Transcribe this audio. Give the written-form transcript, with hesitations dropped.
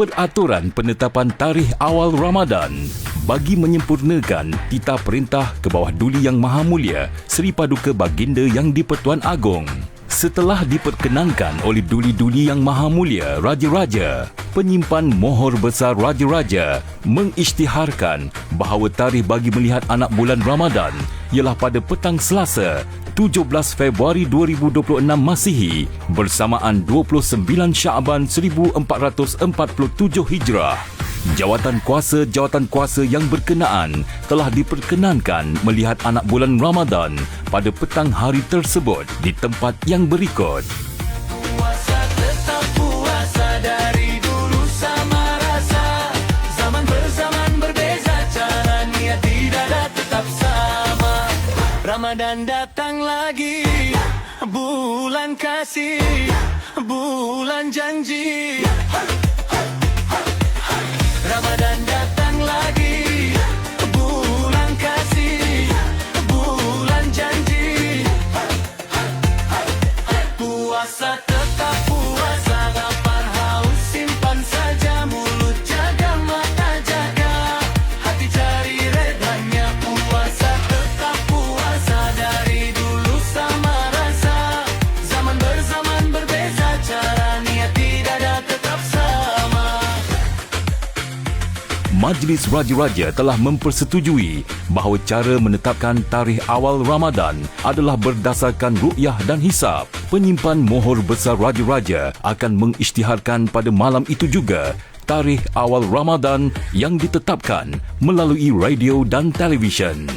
peraturan penetapan tarikh awal Ramadan bagi menyempurnakan titah perintah ke bawah Duli Yang Maha Mulia Seri Paduka Baginda Yang di-Pertuan Agong. Setelah diperkenankan oleh Duli-Duli Yang Maha Mulia Raja-Raja, penyimpan mohor besar Raja-Raja mengisytiharkan bahawa tarikh bagi melihat anak bulan Ramadan ialah pada petang Selasa 17 Februari 2026 Masihi bersamaan 29 Syaban 1447 Hijrah. Jawatan kuasa yang berkenaan telah diperkenankan melihat anak bulan Ramadan pada petang hari tersebut di tempat yang berikut. Puasa tetap puasa dari dulu sama rasa. Zaman berzaman berbeza, cara niat tidak ada tetap sama. Ramadan datang lagi, bulan kasih, bulan janji. Ramadan datang lagi, bulan kasih, bulan janji. Puasa tetap puasa, lapar haus simpan saja, mulut jaga, mata jaga, hati cari redanya. Puasa tetap puasa dari dulu sama rasa. Zaman berzaman berbeza, cara niat tidak ada tetap sama. Majlis Raja-Raja telah mempersetujui bahawa cara menetapkan tarikh awal Ramadan adalah berdasarkan ru'yah dan hisab. Penyimpan mohor besar Raja-Raja akan mengisytiharkan pada malam itu juga tarikh awal Ramadan yang ditetapkan melalui radio dan televisyen.